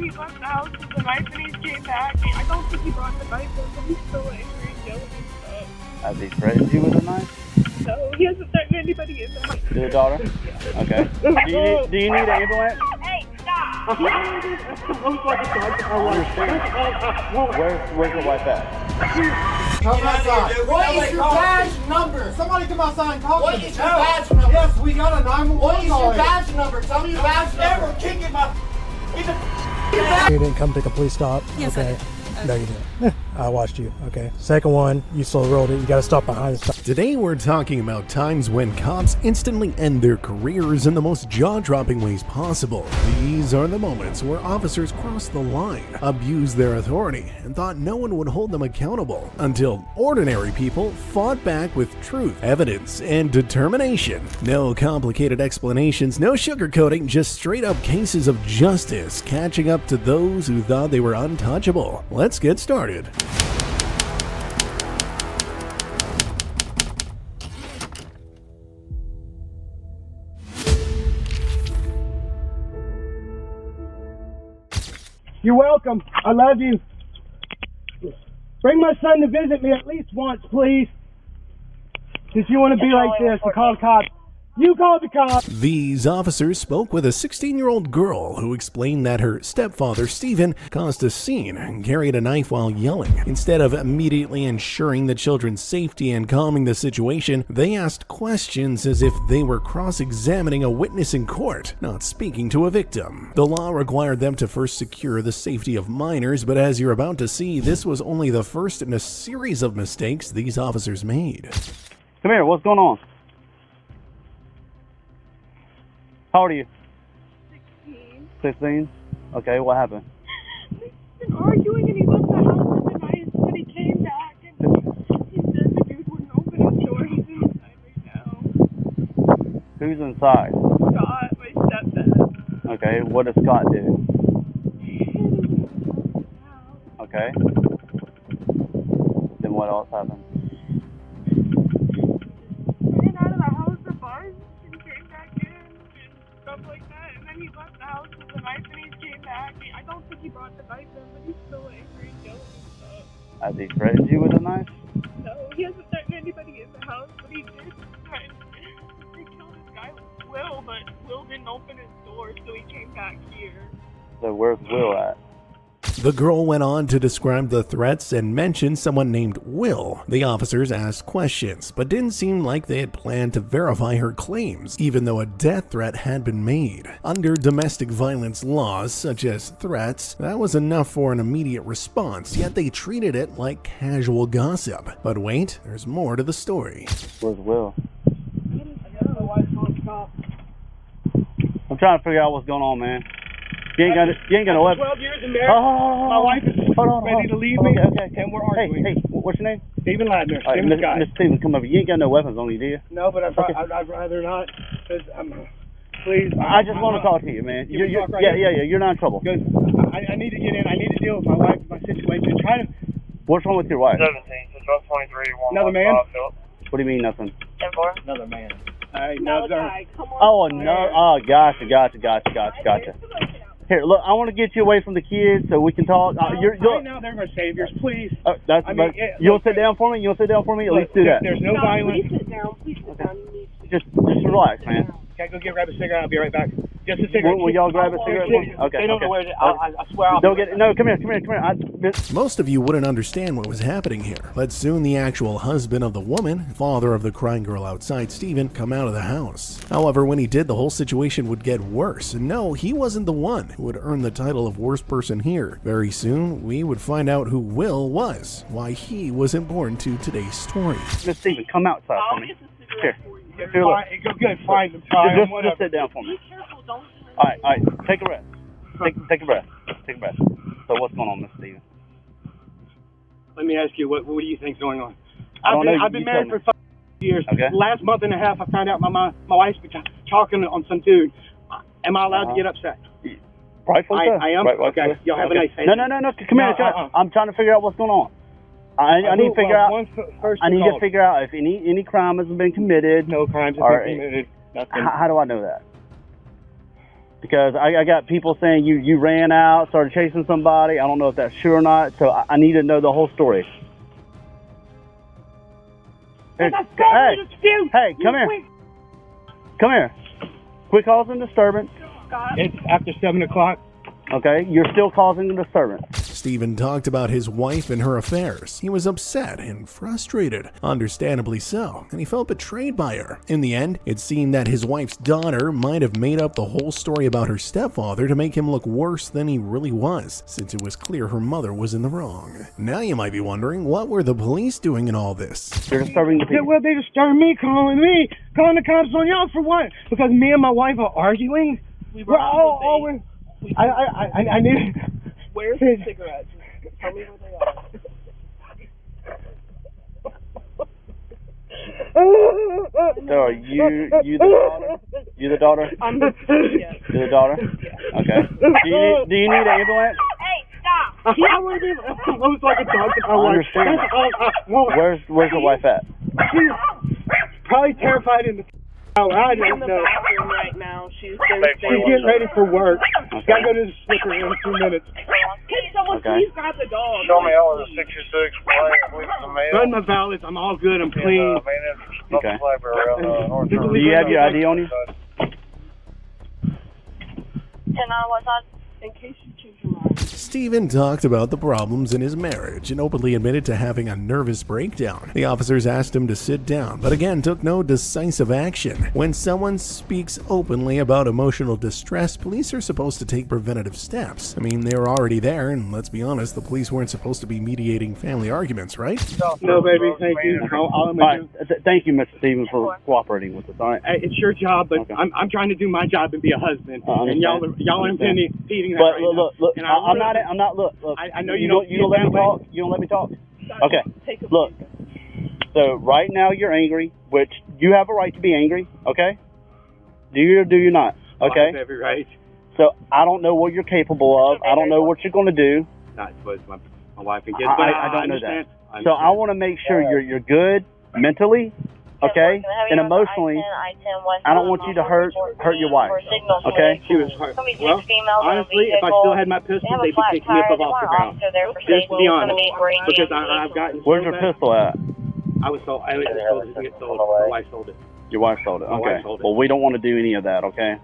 he left the house with the knife and he came back. I don't think he brought the knife in, but he's still angry and yelling and stuff. Has he threatened you with a knife? No, he hasn't threatened anybody in the house. Your daughter? Okay. Do you need an ambulance? Hey, stop! Where's your wife at? Come outside. What is your badge number? Somebody come outside and talk to me. What is your badge number? Yes, we got a 911 call. What is your badge number? Tell me your badge number. Never kicking my... You didn't come take a police stop? Yes, okay. I did. No, you didn't. I watched you. Okay. Second one, you slow rolled it. You got to stop behind the stop. Today we're talking about times when cops instantly end their careers in the most jaw-dropping ways possible. These are the moments where officers crossed the line, abused their authority, and thought no one would hold them accountable, until ordinary people fought back with truth, evidence, and determination. No complicated explanations, no sugarcoating, just straight-up cases of justice catching up to those who thought they were untouchable. Let's get started. You're welcome. I love you. Bring my son to visit me at least once, please. If you want to be like this, you call the cops. You called the cops. These officers spoke with a 16-year-old girl who explained that her stepfather, Stephen, caused a scene and carried a knife while yelling. Instead of immediately ensuring the children's safety and calming the situation, they asked questions as if they were cross-examining a witness in court, not speaking to a victim. The law required them to first secure the safety of minors, but as you're about to see, this was only the first in a series of mistakes these officers made. Come here, what's going on? How old are you? 16. 16? Okay, what happened? He's been arguing and he left the house with the knife, but he came back and he said the dude wouldn't open his door. He's inside right now. Who's inside? Scott, my stepdad. Okay, what does Scott do? Okay. Then what else happened? Ran out of the house for bars and came back in and stuff like that. And then he left the house with the knife and he came back. I don't think he brought the knife in, but he's still angry and yelling and stuff. Has he threatened you with a knife? No, he hasn't threatened anybody in the house, but he did threaten to kill this guy Will, but Will didn't open his door, so he came back here. So where's Will at? The girl went on to describe the threats and mentioned someone named Will. The officers asked questions, but didn't seem like they had planned to verify her claims, even though a death threat had been made. Under domestic violence laws, such as threats, that was enough for an immediate response, yet they treated it like casual gossip. But wait, there's more to the story. Where's Will? I'm trying to figure out what's going on, man. You ain't got no weapon. 12 years in marriage. My wife is ready to leave me, and we're arguing. Hey, what's your name? Stephen Ladner. All right, Mr. Stephen, come over. You ain't got no weapons on you, do you? No, but I'd rather not. Please. I just want to talk to you, man. You Yeah. You're not in trouble. Good. I need to get in. I need to deal with my wife, my situation. What's wrong with your wife? 17, so drop 23, Another man? What do you mean nothing? 10-4. Another man. No, guy, come on. Oh, no. Oh, gotcha. Here, look, I want to get you away from the kids so we can talk. Right now, they're my saviors. Please. You'll sit down for me? At least do that. There's no violence. Please sit down. Just relax, man. Can I go grab a cigarette? I'll be right back. Just a cigarette. Will y'all grab a cigarette for me? Okay. They don't know where it is. I swear I'll Don't get. No, come here. Most of you wouldn't understand what was happening here, but soon the actual husband of the woman, father of the crying girl outside, Stephen, come out of the house. However, when he did, the whole situation would get worse. No, he wasn't the one who would earn the title of worst person here. Very soon, we would find out who Will was, why he was important to today's story. Miss Stephen, come outside for me. Here. Go good. Fine. I'm trying. Just sit down for me. Be careful, don't. All right. Take a rest. Take a breath. So what's going on, Miss Stephen? Let me ask you, what do you think's going on? I've been married for 5 years. Okay. Last month and a half, I found out my wife's been talking on some dude. Am I allowed to get upset? Rightfully so. I am. Okay. Y'all have a nice day. No. Come here. I'm trying to figure out what's going on. I need to figure out. I need to figure out if any crime has been committed. No crimes have been committed. Nothing. How do I know that? Because I got people saying you ran out, started chasing somebody. I don't know if that's true or not, so I need to know the whole story. Hey, come here. Come here. Quit causing disturbance. It's after 7 o'clock. Okay, you're still causing a disturbance. Stephen talked about his wife and her affairs. He was upset and frustrated, understandably so, and he felt betrayed by her. In the end, it seemed that his wife's daughter might have made up the whole story about her stepfather to make him look worse than he really was, since it was clear her mother was in the wrong. Now you might be wondering, what were the police doing in all this? You're disturbing the people. Well, they disturbed me, calling the cops on y'all for what? Because me and my wife are arguing? We're always... I need... Where's the cigarettes? Tell me where they are. So are you the daughter? You the daughter? I'm the yes. You're the daughter? Yeah. Okay. Do you need an ambulance? Hey, stop! I want to be almost like a dog to my I wife. understand. That's all I want. Where's your wife at? She's probably terrified in the I She's don't in the know. bathroom right now. She's She's getting ready for work. Gotta go to the slipper in 2 minutes. Can someone Okay. please grab the dog? Show me all the 66 the mail. Run my valets. I'm all good. I'm clean. Okay. Do Do you have your ID on you? 10 what's on? In case you change your mind. Stephen talked about the problems in his marriage and openly admitted to having a nervous breakdown. The officers asked him to sit down, but again took no decisive action. When someone speaks openly about emotional distress, police are supposed to take preventative steps. I mean, they were already there, and let's be honest, the police weren't supposed to be mediating family arguments, right? No, baby. Thank you. All I'm gonna do. Thank you, Mr. Stevens, for cooperating with us. All right. Hey, it's your job, but Okay. I'm trying to do my job and be a husband. I And y'all are understand. impeding that But right look, now. And I'm not. Look. I know you don't let me talk. You don't let me talk. Okay. Look. So right now you're angry, which you have a right to be angry. Okay. Do you or do you not? Okay. I have every right. So I don't know what you're capable of. I don't know what you're going to do. Not supposed my wife and kids, but I don't know understand. that. So I want to make sure you're good mentally, okay, and emotionally. I don't want you to hurt your wife. Okay. She was hurt. Well, honestly, if I still had my pistol, they'd be picking me up off the ground. Just to be honest, because I've gotten. Where's your pistol at? I was sold. I just sold it to get sold. My wife sold it. Your wife sold it. My Okay. wife sold it. Well, we don't want to do any of that. Okay.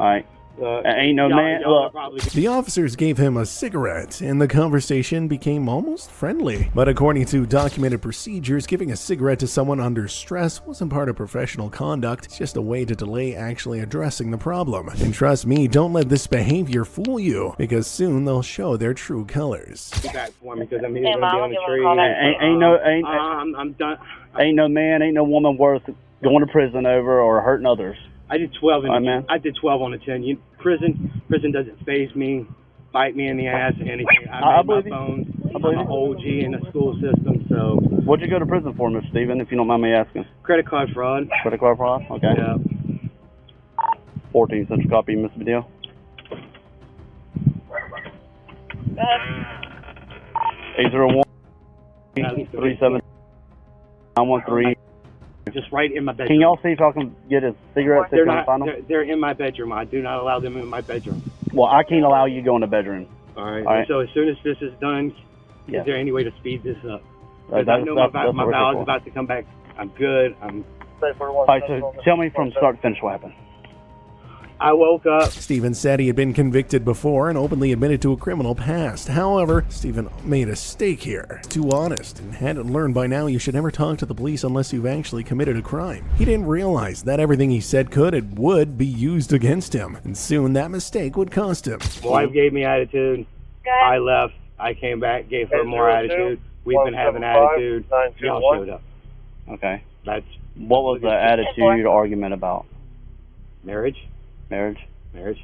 All right. Ain't no man. Look. The officers gave him a cigarette, and the conversation became almost friendly. But according to documented procedures, giving a cigarette to someone under stress wasn't part of professional conduct. It's just a way to delay actually addressing the problem. And trust me, don't let this behavior fool you, because soon they'll show their true colors. Back for me because I'm here on the tree. I'm done. Ain't no man, ain't no woman worth going to prison over or hurting others. I did 12 man. I did 12 on the 10. Prison doesn't faze me, bite me in the ass, or anything. I I made my believe you. phone. I I'm believe an you. OG in the school system, so What'd you go to prison for, Mr. Steven, if you don't mind me asking? credit card fraud. Credit card fraud? Okay. Yeah. 14 Central copy, Mr. Bedell. 801 37 913. Just right in my bedroom. Can y'all see if I can get a cigarette? They're not. They're in my bedroom. I do not allow them in my bedroom. Well, I can't allow you to go in the bedroom. All right. All right. So as soon as this is done, Yeah. is there any way to speed this up? Because That's I know what my we're valve here is for. about to come back. I'm good. All right, so tell me from start to finish what happened. I woke up. Stephen said he had been convicted before and openly admitted to a criminal past. However, Stephen made a mistake here. Too honest, and hadn't learned by now you should never talk to the police unless you've actually committed a crime. He didn't realize that everything he said could and would be used against him, and soon that mistake would cost him. My wife gave me attitude. I left. I came back, gave her more attitude. We've been having attitude. Y'all showed up. Okay. That's What was the attitude argument about? marriage. Marriage? Marriage.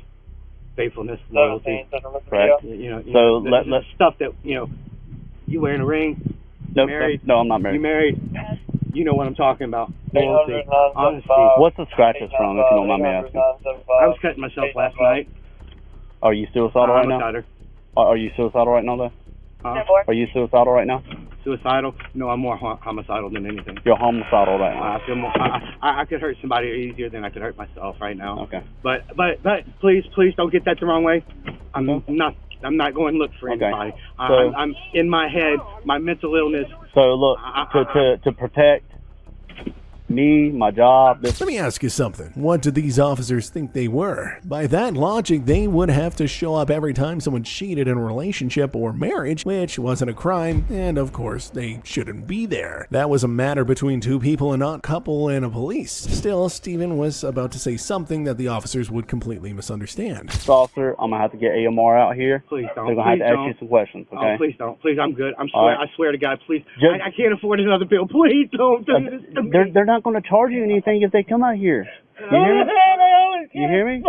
Faithfulness, loyalty. Correct. So let's stuff that, you wearing a ring. Nope, married. No, I'm not married. You married. You know what I'm talking about. Loyalty, honesty. What's the scratches from, if you don't mind me asking? I was cutting myself last night. Are you suicidal right I'm a now? cutter. Are you suicidal right now, though? Are you suicidal right now? suicidal. No, I'm more homicidal than anything. You're homicidal right now. I feel more. I could hurt somebody easier than I could hurt myself right now. Okay. But please don't get that the wrong way. I'm not going to look for anybody. So, I'm in my head, my mental illness. So look, to protect me, my job. Let me ask you something. What did these officers think they were? By that logic, they would have to show up every time someone cheated in a relationship or marriage, which wasn't a crime, and of course, they shouldn't be there. That was a matter between two people and not a couple and a police. Still, Steven was about to say something that the officers would completely misunderstand. Officer, I'm gonna have to get AMR out here. Please don't. They're gonna have to ask you some questions, okay? Oh, please don't. Please, I'm good. I swear to God, please. Just, I can't afford another bill. Please don't do this to me. They're not going to charge you anything if they come out here. You hear me? You hear me?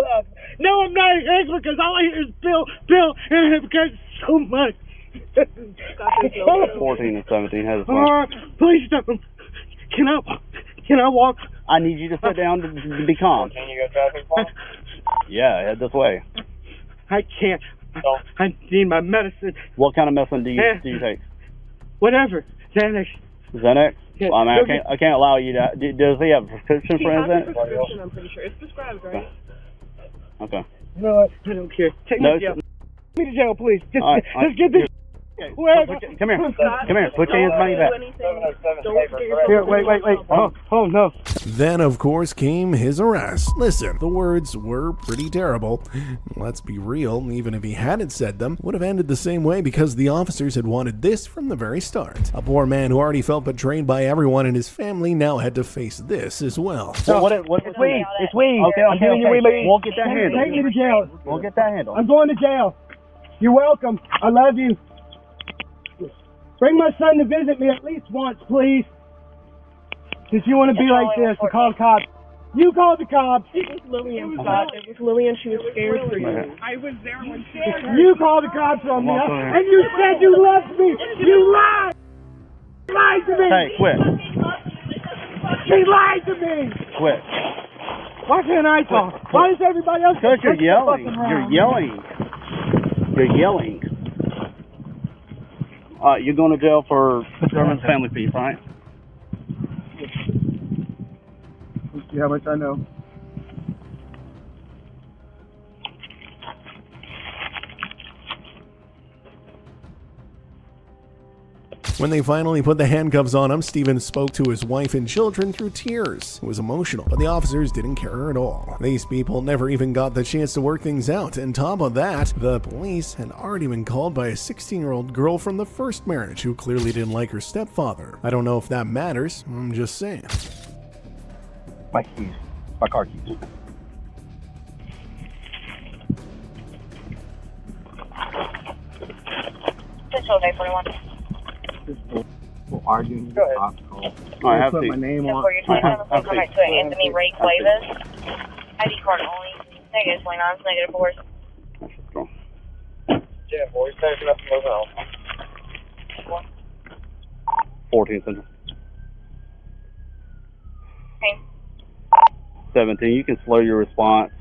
No, I'm not angry because all I hear is Bill, and because so much. 14 and 17 has a phone. Please don't. Can I walk? I need you to sit down to be calm. Can you go traffic phone? Yeah, head this way. I can't. I need my medicine. What kind of medicine do you take? Whatever. Xanax. Xanax? Well, I mean, I can't allow you to. Does he have a prescription for Xanax? Prescription, I'm pretty sure. It's prescribed, right? Okay. You know what? I don't care. Take me to jail. Take me to jail, please. Just get this. Come here. Put your hands behind your back. Here, wait. Oh, no. Then, of course, came his arrest. Listen, the words were pretty terrible. Let's be real, even if he hadn't said them, would have ended the same way because the officers had wanted this from the very start. A poor man who already felt betrayed by everyone in his family now had to face this as well. So it's weed. It's weed. Okay, I'm giving you weed. We'll get that handled. Take me to jail. We'll get that handled. I'm going to jail. You're welcome. I love you. Bring my son to visit me at least once, please. If you want to be like this and call the cops. You called the cops. It was Lillian. It was Lillian. She was scared for you. I was there when she was hurt. You called the cops on me, and you said you loved me. You lied. You lied to me. Hey, quit. She lied to me. Quit. Why can't I talk? Why is everybody else? Because you're yelling. You're yelling. You're going to jail for disturbance of family peace, right? Let's see how much I know. When they finally put the handcuffs on him, Steven spoke to his wife and children through tears. It was emotional, but the officers didn't care at all. These people never even got the chance to work things out. And top of that, the police had already been called by a 16-year-old girl from the first marriage who clearly didn't like her stepfather. I don't know if that matters, I'm just saying. My keys. My car keys. Central Day 41. Arguing. Go ahead. I have put to. my name on. For your 27 come back to Anthony Ray Cuevas. ID card only. Negative 29, negative 4. Yeah, boys, taking up the hotel. 14 Central. Okay. 17. You can slow your response.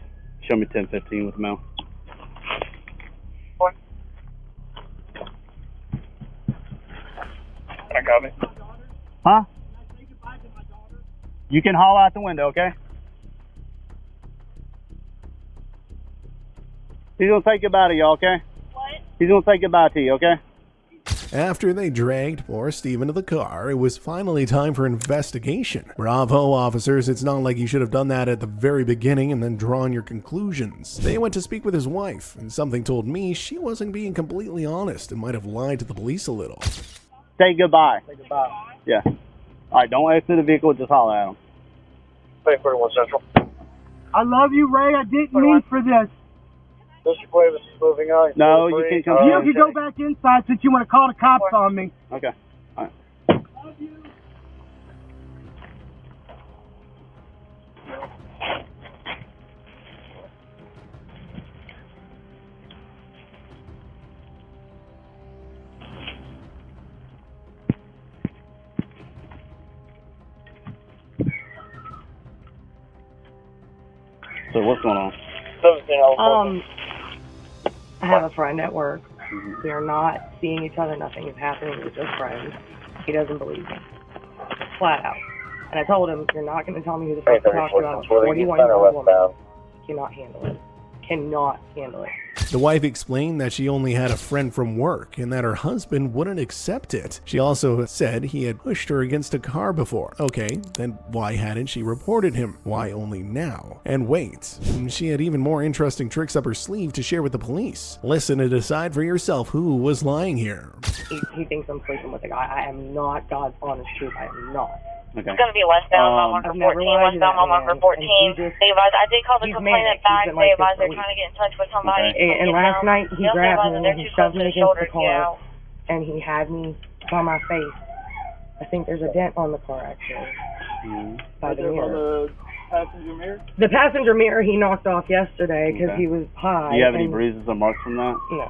Show me 10-15 with the mail. 4. I got me. Huh? You can haul out the window, okay? He's gonna say goodbye to you, okay? What? He's gonna say goodbye to you, okay? After they dragged poor Steven to the car, it was finally time for investigation. Bravo, officers, it's not like you should have done that at the very beginning and then drawn your conclusions. They went to speak with his wife, and something told me she wasn't being completely honest and might have lied to the police a little. Say goodbye. Say goodbye. Yeah. Alright, don't exit the vehicle, just holler at him. Bay 41 Central. I love you, Ray. I didn't mean for this. Mr. Cuevas is moving on. No, you can't come You can go back inside since you want to call the cops on me. Okay. Alright. So what's going on? I have a friend at work. We are not seeing each other. Nothing is happening. We're just friends. He doesn't believe me. Flat out. And I told him, you're not going to tell me who the fuck to talk to. I'm a 41-year-old woman. Cannot handle it. Cannot handle it. The wife explained that she only had a friend from work and that her husband wouldn't accept it. She also said he had pushed her against a car before. Okay, then why hadn't she reported him? Why only now? And wait, she had even more interesting tricks up her sleeve to share with the police. Listen and decide for yourself who was lying here. He thinks I'm sleeping with a guy. I am not God's honest truth. I am not. Okay. It's going to be westbound, mom 1 for 14, westbound, mom 1 for 14. They advised, I did call the complainant back. They advised they're trying to get in touch with somebody. Okay. And last night he grabbed me and he shoved me against the car and he had me by my face. I think there's a dent on the car actually. By the mirror. Passenger mirror? The passenger mirror he knocked off yesterday because he was high. Do you have any bruises or marks from that? No.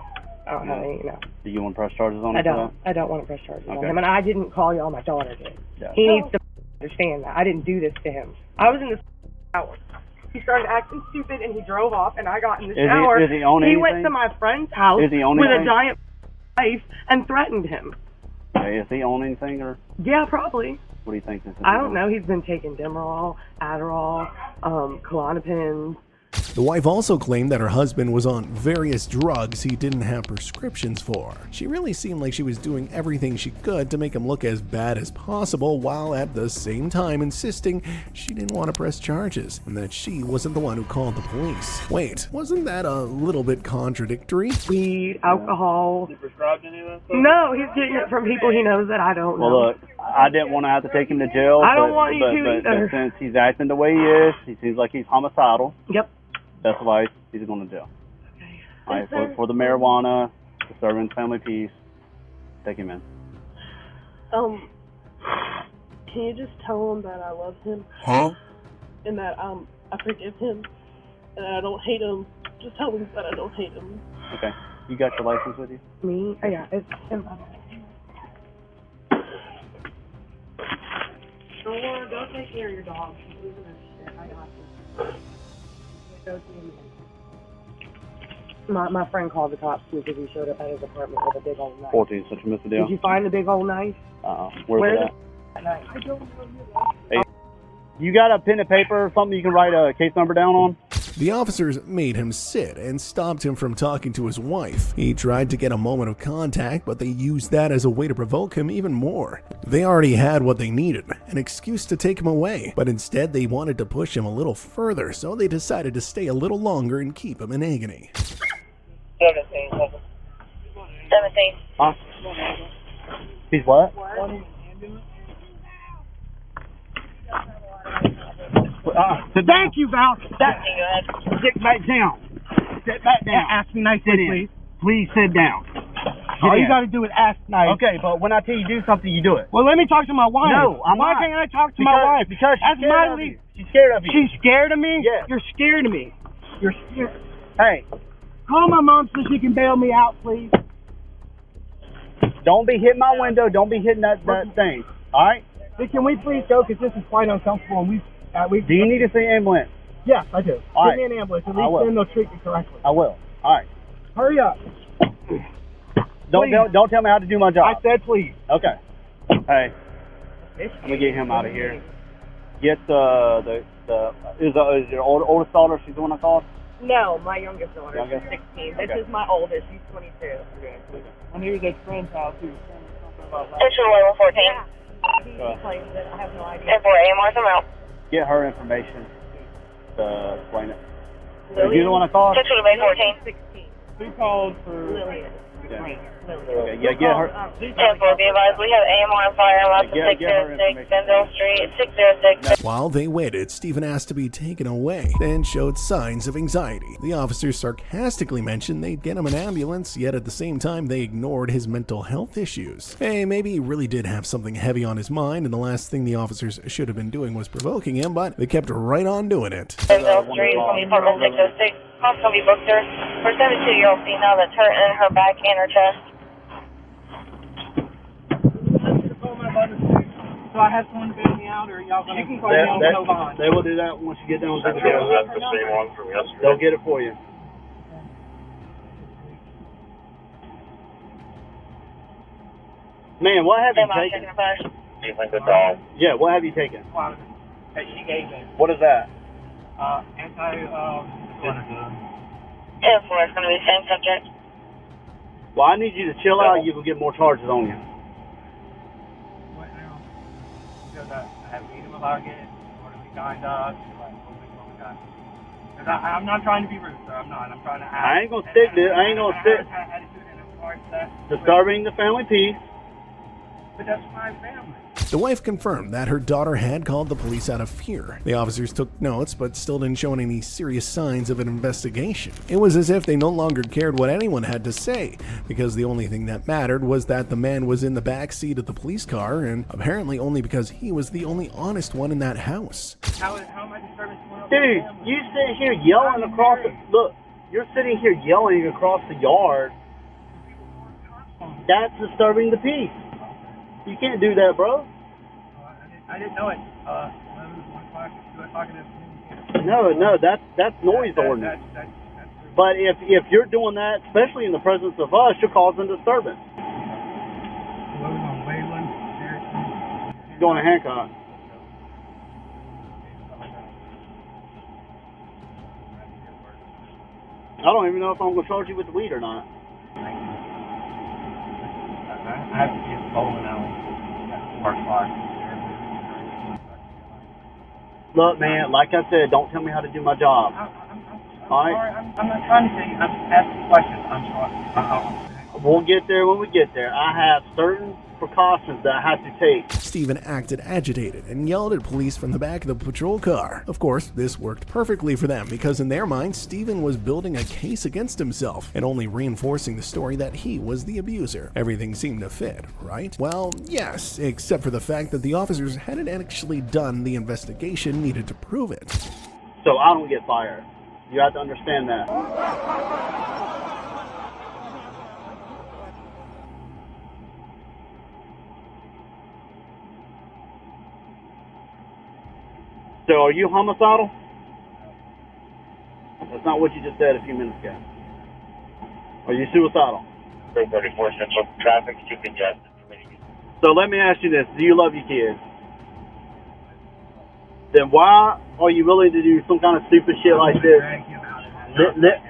I don't have any, no. Do you want to press charges on him? I don't want to press charges on him. And I didn't call y'all, my daughter did. Yeah. He needs to understand that. I didn't do this to him. I was in the shower. He started acting stupid and he drove off and I got in the shower. Is he on anything? He went to my friend's house with a giant knife and threatened him. Okay, is he on anything or? Yeah, probably. What do you think? I don't know. He's been taking Demerol, Adderall, Klonopin. The wife also claimed that her husband was on various drugs he didn't have prescriptions for. She really seemed like she was doing everything she could to make him look as bad as possible, while at the same time insisting she didn't want to press charges and that she wasn't the one who called the police. Wait, wasn't that a little bit contradictory? Weed, alcohol. He prescribed any of that stuff? No, he's getting it from people he knows that I don't know. Well, look, I didn't want to have to take him to jail. I don't want you to either. But since he's acting the way he is, he seems like he's homicidal. Yep. That's why he's going to jail. Okay. All right, for the marijuana, for serving family peace, take him in. Can you just tell him that I love him? Huh? And that I forgive him, and that I don't hate him. Just tell him that I don't hate him. Okay. You got your license with you? Me? Oh, yeah, it's him. Don't worry, go take care of your dog. She's losing her shit. I got you. Go see him again. My friend called the cops too because he showed up at his apartment with a big old knife. 14 Central Mr. Deal. Did you find the big old knife? Where's it at? Knife? I don't know. Hey, you got a pen and paper or something you can write a case number down on? The officers made him sit and stopped him from talking to his wife. He tried to get a moment of contact, but they used that as a way to provoke him even more. They already had what they needed, an excuse to take him away, but instead they wanted to push him a little further, so they decided to stay a little longer and keep him in agony. 17. Huh? He's what? Thank you, Val. Sit back down. Sit back down. Ask me nicely, please. Please sit down. All you got to do is ask nice. Okay, but when I tell you do something, you do it. Well, let me talk to my wife. No, Why can't I talk to my wife? Because That's my lead. She's scared of you. She's scared of me? Yes. You're scared of me. You're scared. Hey, Call my mom so she can bail me out, please. don't be hitting my window. Don't be hitting that thing. All right? Hey, can we please go? Because this is quite uncomfortable. And Do you need to see an ambulance? Yes, I do. All Give right. me an ambulance. At I will. least then they'll treat me correctly. I will. All right. Hurry up. Don't tell me how to do my job. I said please. Okay. Hey, let me get him out of here. Get is your oldest daughter? She's the one I called. No, my youngest daughter. Youngest? She's 16. Okay. This is my oldest. She's 22. When he was at friend's house, he was saying something about Central level 14. Yeah. He claims it. I have no idea. 10-4, AMR, come out. Get her information to explain it. Are you the one I called? Central Bay 14. 16. Who called for... Lillian. Yeah. Okay. Yeah, get her. 10-4, be advised, we have AMR on fire, lots of Get her 606, Bendel Street, 606. While they waited, Stephen asked to be taken away, then showed signs of anxiety. The officers sarcastically mentioned they'd get him an ambulance, yet at the same time they ignored his mental health issues. Hey, maybe he really did have something heavy on his mind, and the last thing the officers should have been doing was provoking him, but they kept right on doing it. Bendel Street, Police Department 606. Mom's gonna be booked her. For 72-year-old female that's hurting in her back and her chest. So I have someone to bail me out, or are y'all going to call me on no bond? They will do that once you get down to the jail. That's the same one from yesterday. They'll get it for you. Man, what have you taken? Yeah, what have you taken? That she gave me. What is that? Yeah, for it's going to be the same subject. Well, I need you to chill out. You will get more charges on you. What now? Because I have beat him about it. What are we kind of? I'm not trying to be rude, sir. I'm not. I'm trying to. I ain't gonna stick this. I ain't gonna stick. Disturbing the family peace. But that's my family. The wife confirmed that her daughter had called the police out of fear. The officers took notes, but still didn't show any serious signs of an investigation. It was as if they no longer cared what anyone had to say, because the only thing that mattered was that the man was in the back seat of the police car, and apparently only because he was the only honest one in that house. How am I disturbing someone else's Dude, family? you sitting here yelling across the... Look, you're sitting here yelling across the yard. That's disturbing the peace. You can't do that, bro. I didn't know it. 1 o'clock, 2 o'clock in the afternoon. No, that's noise ordinance. But if you're doing that, especially in the presence of us, you're causing disturbance. What was on Wayland? You're going to Hancock. I don't even know if I'm going to charge you with the weed or not. I have to get bowling alley. Park park. Look, man, like I said, don't tell me how to do my job. I'm All right? sorry. I'm not trying to say. I'm asking questions. I'm sorry. We'll get there when we get there. I have certain precautions that I have to take. Stephen acted agitated and yelled at police from the back of the patrol car. Of course, this worked perfectly for them because in their minds, Stephen was building a case against himself and only reinforcing the story that he was the abuser. Everything seemed to fit, right? Well, yes, except for the fact that the officers hadn't actually done the investigation needed to prove it. So I don't get fired. You have to understand that. So are you homicidal? That's not what you just said a few minutes ago. Are you suicidal? 34 Central traffic, too congested. So let me ask you this. Do you love your kids? Then why are you willing to do some kind of stupid shit like this?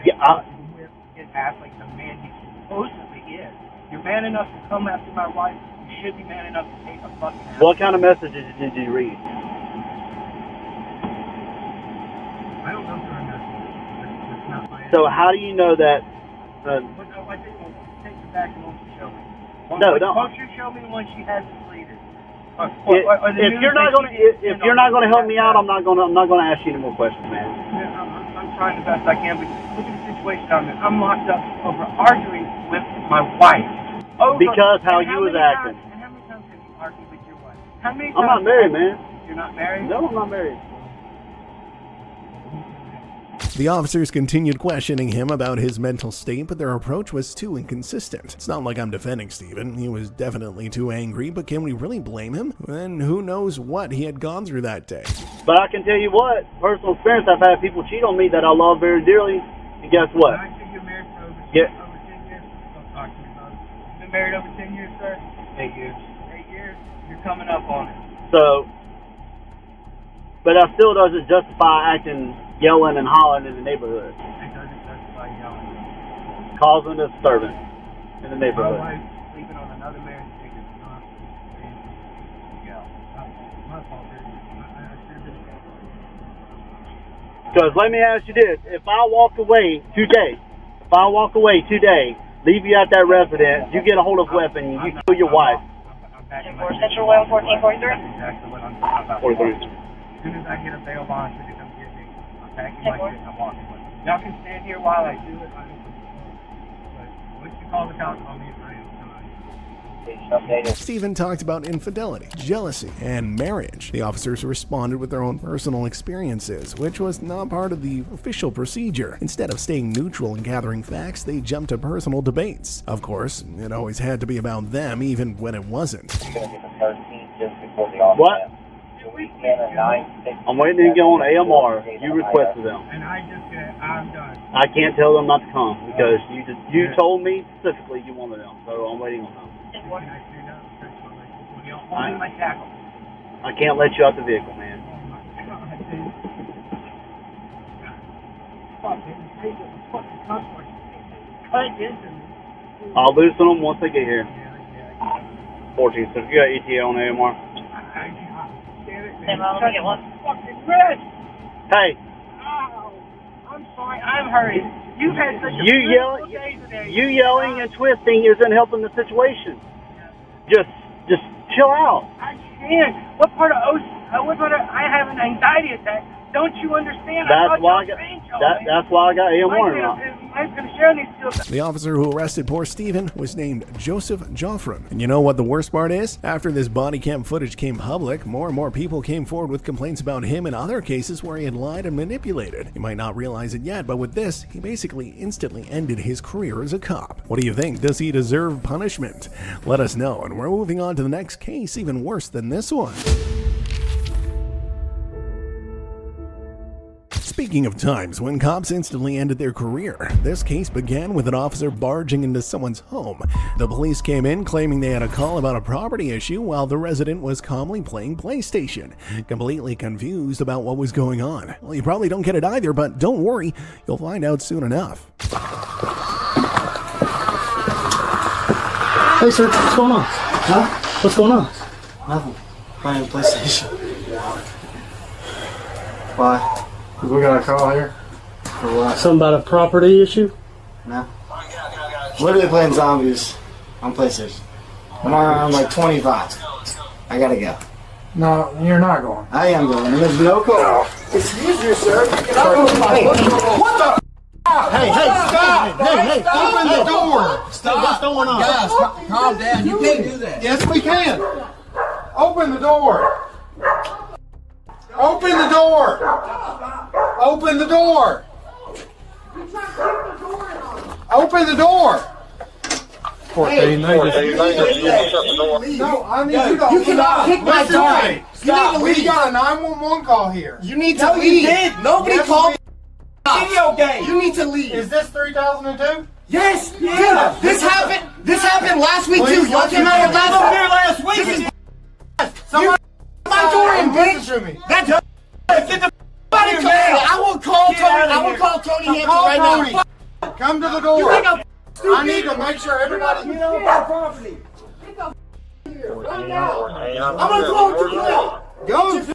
Get asked like the man he supposedly is. You're man enough to come after my wife. You should be man enough to take a fucking ass. What kind of messages did you read? I don't know if they're that's not my So how do you know that? I think we'll take you back and won't you show me? No. Won't you show me when she has deleted? If you're not gonna help me out, I'm not gonna ask you any more questions, man. I'm trying the best I can, but look at the situation I'm in. I'm locked up over arguing with my wife. Because how you was acting. And how many times have you argued with your wife? How many I'm not married, man. You're not married? No, I'm not married. The officers continued questioning him about his mental state, but their approach was too inconsistent. It's not like I'm defending Stephen. He was definitely too angry, but can we really blame him? And who knows what he had gone through that day. But I can tell you what, personal experience, I've had people cheat on me that I love very dearly, and guess what? I think you're married for over 10 years. Don't talk to me about it. You've been married over 10 years, sir? 8 years. 8 years? You're coming up on it. So, but that still doesn't justify acting yelling and hollering in the neighborhood. It doesn't justify yelling. Causing a disturbance in the neighborhood. My wife sleeping on another man's ticket. My fault, I should have been. Because let me ask you this, if I walk away today, leave you at that residence, you get a hold of a weapon, and you kill your wife. Central 1443. Exactly what I'm talking about. 43. As soon as I get a bail bond, so they come get me, I'm packing my shit and I'm walking with it. Y'all can stand here while I do it. But once you call the cops on me, I am fine. Stephen talked about infidelity, jealousy, and marriage. The officers responded with their own personal experiences, which was not part of the official procedure. Instead of staying neutral and gathering facts, they jumped to personal debates. Of course, it always had to be about them, even when it wasn't. What? I'm waiting to go on AMR. You requested them. And I just said, I'm done. I can't tell them not to come because you told me specifically you wanted them, so I'm waiting on them. Can I stand up? You know, holding my tackle. I can't let you out the vehicle, man. I'll loosen them once they get here. 14, so if you got ETA on AMR. Let me get one. Hey. Oh, I'm sorry, I'm hurried. You've had such a beautiful day today. You yelling and twisting isn't helping the situation. Just chill out. I can't. What part of I have an anxiety attack. Don't you understand? That's why I got AMR now. The officer who arrested poor Stephen was named Joseph Joffrin. And you know what the worst part is? After this body cam footage came public, more and more people came forward with complaints about him in other cases where he had lied and manipulated. You might not realize it yet, but with this, he basically instantly ended his career as a cop. What do you think? Does he deserve punishment? Let us know, and we're moving on to the next case, even worse than this one. Speaking of times when cops instantly ended their career, this case began with an officer barging into someone's home. The police came in claiming they had a call about a property issue while the resident was calmly playing PlayStation, completely confused about what was going on. Well, you probably don't get it either, but don't worry, you'll find out soon enough. Hey sir, what's going on? Huh? What's going on? Nothing. Playing PlayStation. Why? We got a call here? For what? Something about a property issue? No. Literally playing zombies on PlayStation. I'm like 25. I gotta go. No, you're not going. I am going. There's no call. Excuse you, sir. Hey, what the Hey, stop! Hey, open the door! Stop! What's going on? Guys, calm down. You can't do that. Yes, we can. Open the door. Open the door! Open the door! Open the door! 14, no, I need you to you cannot kick my door! Stop! We got a 911 call here. You need to leave. You did. Nobody called. Video game. You need to leave. Is this 3002? Yes. Yeah. This happened last week too. Y'all came out of last week. Somebody my door in, bitch. That's get the I will call Tony. I will call Tony Hampton right now. Come to the door. I need to make sure everybody get on my property. Get the here right now. I'm gonna throw it to you. Go.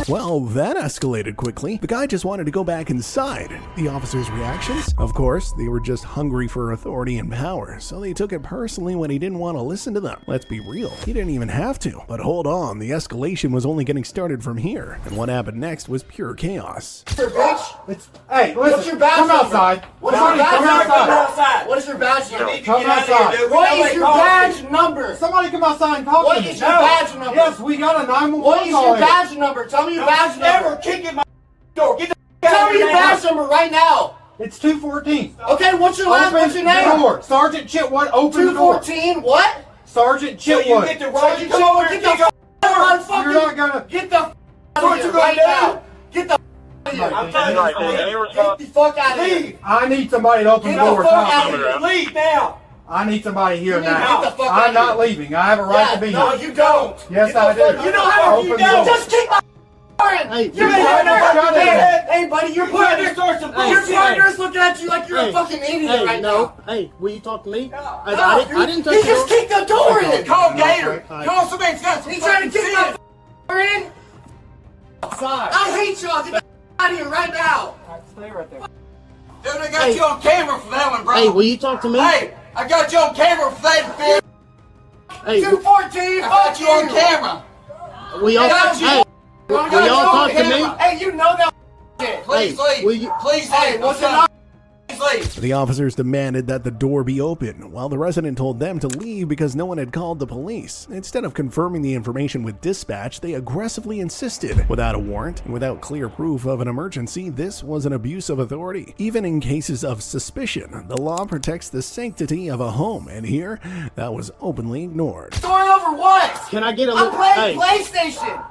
Well, that escalated quickly. The guy just wanted to go back inside. The officer's reactions? Of course, they were just hungry for authority and power, so they took it personally when he didn't want to listen to them. Let's be real, he didn't even have to. But hold on, the escalation was only getting started from here, and what happened next was pure chaos. Bitch. Hey, what's your badge number? Come outside. What's your badge? What is your badge number? Come outside. What is your badge number? Somebody come outside and talk to me. What is your badge number? Yes, we got a 911 call. What is your badge number? Tell me your badge number. Never kicking my door. Get the Tell me your badge number right now. It's 214. Okay, what's your last? What's your name? Door. Sergeant Chitwood. Open the door. 214. What? Sergeant Chitwood. So you get the Sergeant Chitwood. Get the motherfucker. You're not gonna get the right now. Get the I'm telling you, get the fuck out of here. I need somebody to open the door. Get the fuck out of here. Leave now. I need somebody here now. Get the fuck I'm not leaving. I have a right to be here. No, you don't. Yes, I do. You don't have a right. Just keep my Hey, hey, buddy, your partner's looking at you like you're a fucking idiot right now. Hey, will you talk to me? I didn't touch you. He just kicked the door in. Call Gator. Call somebody. He's trying to kick my in. Outside. I hate y'all. Get out of here right now. Stay right there. Dude, I got you on camera for that one, bro. Hey, will you talk to me? Hey, I got you on camera for that, bitch. Hey, 214. I got you on camera. We all got you. Will y'all talk to me? Hey, you know that shit. Please leave. Please leave. What's up? The officers demanded that the door be open, while the resident told them to leave because no one had called the police. Instead of confirming the information with dispatch, they aggressively insisted. Without a warrant and without clear proof of an emergency, this was an abuse of authority. Even in cases of suspicion, the law protects the sanctity of a home, and here, that was openly ignored. Going over what? Can I get a look? I'm playing PlayStation.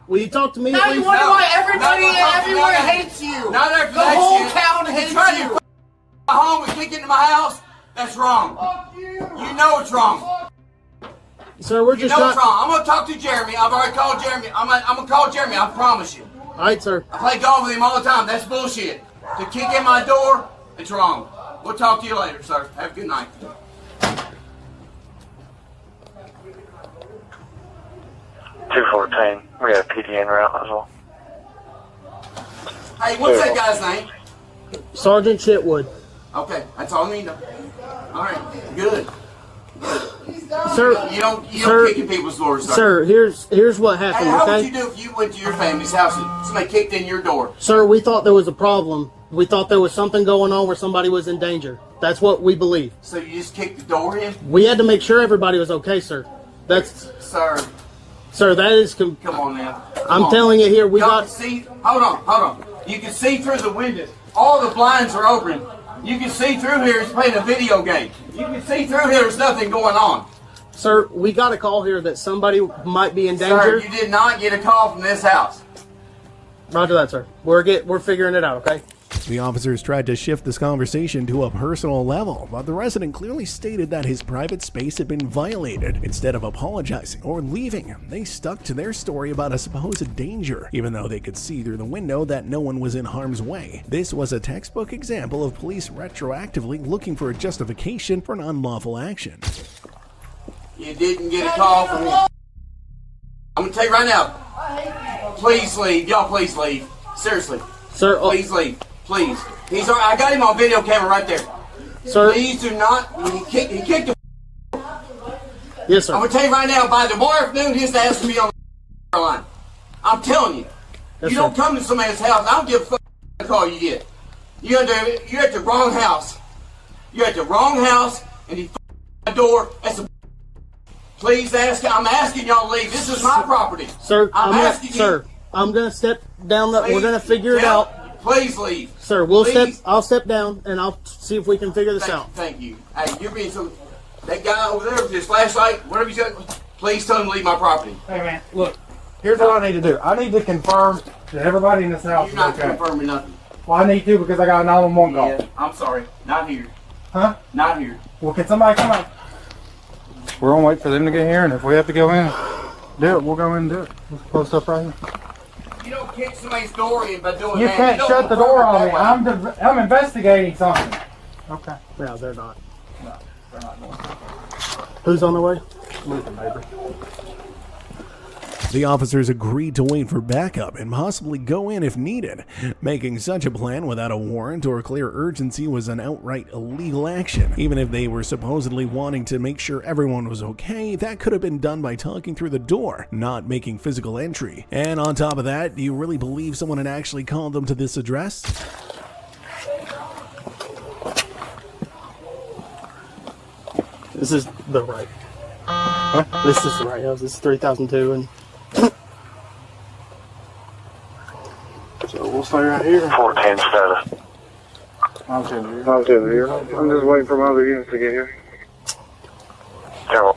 Will you talk to me? Now you wonder why everybody everywhere hates you. Not after the whole town hates you. My home and kick into my house. That's wrong. Fuck you. You know it's wrong. Sir, we're just You know not... what's wrong. I'm going to talk to Jeremy. I've already called Jeremy. I'm going to call Jeremy. I promise you. All right, sir. I play golf with him all the time. That's bullshit. To kick in my door, it's wrong. We'll talk to you later, sir. Have a good night. 214. We got a PD en route as well. Hey, what's that guy's name? Sergeant Chitwood. Okay, that's all I need to know. All right, good. Sir, You don't sir, kick in people's doors, sir. Sir, here's what happened, Hey, how okay? would you do if you went to your family's house and somebody kicked in your door? Sir, we thought there was a problem. We thought there was something going on where somebody was in danger. That's what we believe. So you just kicked the door in? We had to make sure everybody was okay, sir. That's... Sir, that is... come on now. I'm telling you here, we Y'all got... can see, hold on. You can see through the windows. All the blinds are open. You can see through here, it's playing a video game. You can see through here, there's nothing going on. Sir, we got a call here that somebody might be in danger. Sir, you did not get a call from this house. Roger that, sir. We're figuring it out, okay? The officers tried to shift this conversation to a personal level, but the resident clearly stated that his private space had been violated. Instead of apologizing or leaving, they stuck to their story about a supposed danger, even though they could see through the window that no one was in harm's way. This was a textbook example of police retroactively looking for a justification for an unlawful action. You didn't get a call from me. I'm going to tell you right now. Please leave. Y'all please leave. Seriously. Sir, please leave. Please. I got him on video camera right there. Sir. Please do not. He kicked the... Yes, sir. I'm going to tell you right now, by tomorrow afternoon, his ass will be on the line. I'm telling you. Yes, you don't come to somebody's house. I don't give a fuck what call you get. You're at the wrong house. You're at the wrong house, and he my door. That's a... Please ask. I'm asking y'all to leave. This is my property. Sir, I'm asking you. Sir, I'm going to step down. We're going to figure it out. Please leave. Sir, I'll step down, and I'll see if we can figure this out. Thank you. Hey, you're being so... That guy over there with his flashlight, whatever you got, please tell him to leave my property. Hey, man, look. Here's what I need to do. I need to confirm that everybody in this house You're not is okay. confirming nothing. Well, I need to because I got a 911 call. Yeah, I'm sorry. Not here. Huh? Not here. Well, can somebody come out? We're going to wait for them to get here, and if we have to go in, do it. We'll go in and do it. Let's close up right here. You don't kick somebody's door in by doing You that. can't shut the door on me. I'm investigating something. Okay. No, they're not. No, they're not going. Who's on the way? Listen, baby. The officers agreed to wait for backup and possibly go in if needed. Making such a plan without a warrant or clear urgency was an outright illegal action. Even if they were supposedly wanting to make sure everyone was okay, that could have been done by talking through the door, not making physical entry. And on top of that, do you really believe someone had actually called them to this address? This is the right. Huh? This is the right house. This is 3002 and... So we'll stay right here. 14 status. I'm 10 here. I'm just waiting for my other units to get here. Carol.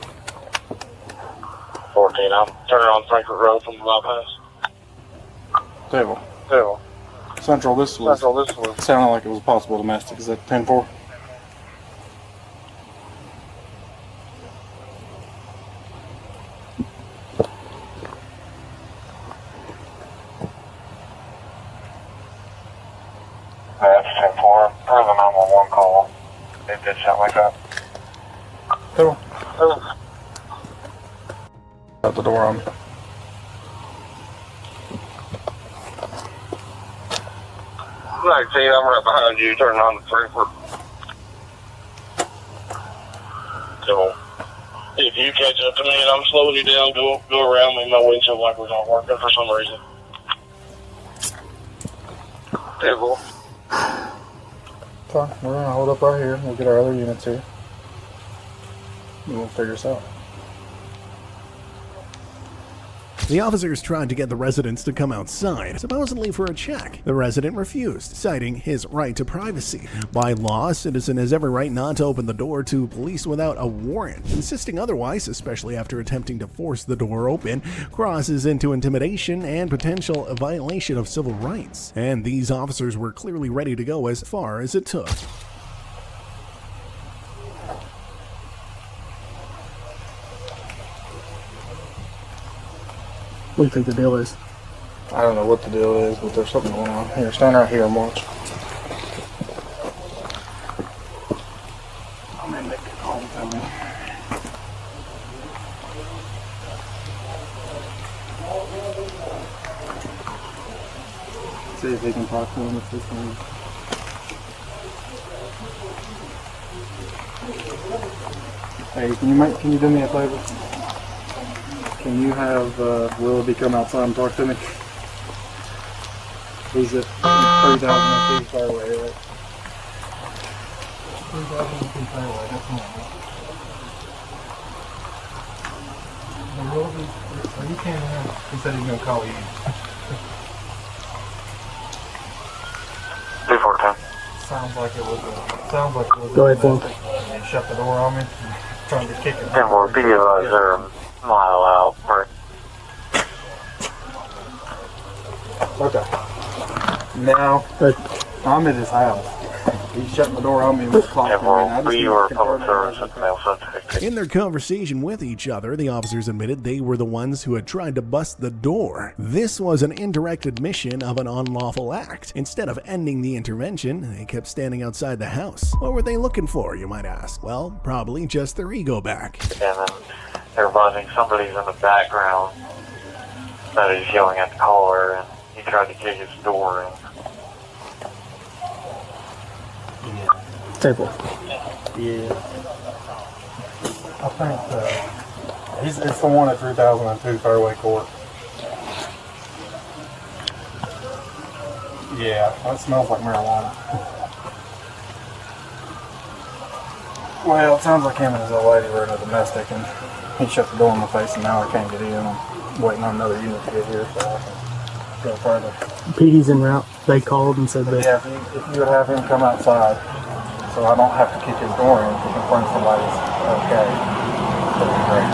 14, I'm turning on Frankfurt Road from the bypass. Table. Central, this was sounded like it was a possible domestic. Is that 10-4? That's 10-4. There's a 911 call. It did sound like that. Table. Out the door on me. Like, see, I'm right behind you, turning on the Frankfurt. So, if you catch up to me and I'm slowing you down, go around me. My windshield wipers aren't working for some reason. Table. Fine, we're gonna hold up right here. We'll get our other units here. And we'll figure this out. The officers tried to get the residents to come outside, supposedly for a check. The resident refused, citing his right to privacy. By law, a citizen has every right not to open the door to police without a warrant. Insisting otherwise, especially after attempting to force the door open, crosses into intimidation and potential violation of civil rights. And these officers were clearly ready to go as far as it took. do you think the deal is? I don't know what the deal is, but there's something going on. Here, stand right here and watch. I'm gonna make a call to me. See if he can talk to him if this one. Hey, can you do me a favor? Can you have Willoughby come outside and talk to me? He's at 3002 Fairway, right? 3002 Fairway, that's the one. Willoughby, are you can't hear? He said he's gonna call you. 314. Sounds like it was. Go ahead, Phil. He shut the door on me, trying to kick it. 10-4, be they're a mile out, right? Okay. Now, I'm at his house. He shut the door on me with the clock. 10-4, be your public service at the mail suspect. In their conversation with each other, the officers admitted they were the ones who had tried to bust the door. This was an indirect admission of an unlawful act. Instead of ending the intervention, they kept standing outside the house. What were they looking for, you might ask? Well, probably just their ego back. And then they're buzzing somebody's in the background that is yelling at the caller, and he tried to kick his door in. Table. Yeah. I think it's the one at 3002 Fairway Court. Yeah, that smells like marijuana. Well, it sounds like him and his old lady were in a domestic, and he shut the door in my face, and now I can't get in. I'm waiting on another unit to get here so I can go further. PD's en route. They called and said that. Yeah, if you would have him come outside, so I don't have to kick his door in to confirm somebody's okay. That'd be great.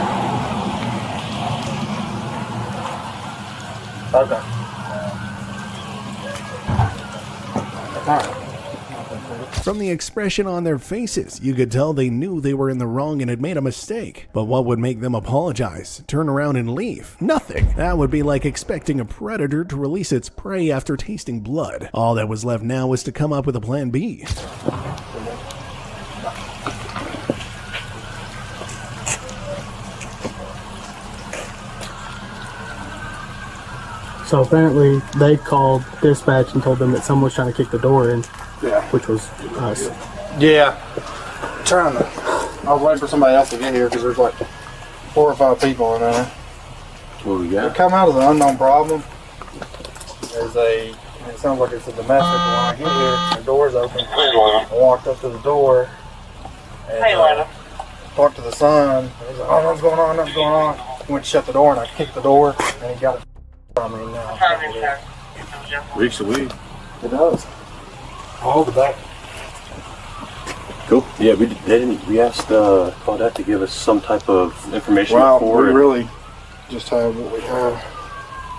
Okay. All right. From the expression on their faces, you could tell they knew they were in the wrong and had made a mistake. But what would make them apologize, turn around and leave? Nothing. That would be like expecting a predator to release its prey after tasting blood. All that was left now was to come up with a plan B. So apparently they called dispatch and told them that someone was trying to kick the door in. Yeah. Which was us. Yeah. I was waiting for somebody else to get here because there's like 4 or 5 people in there. What we got? They come out of the unknown problem. It sounds like it's a domestic. When I get here, the door's open. I walked up to the door and talked to the son. He's like, oh, nothing's going on, nothing's going on. Went to shut the door and I kicked the door and he got it from me now. Reeks the weed. It does. All the back. Cool. Yeah, we asked Claudette to give us some type of information before. We really just have what we have.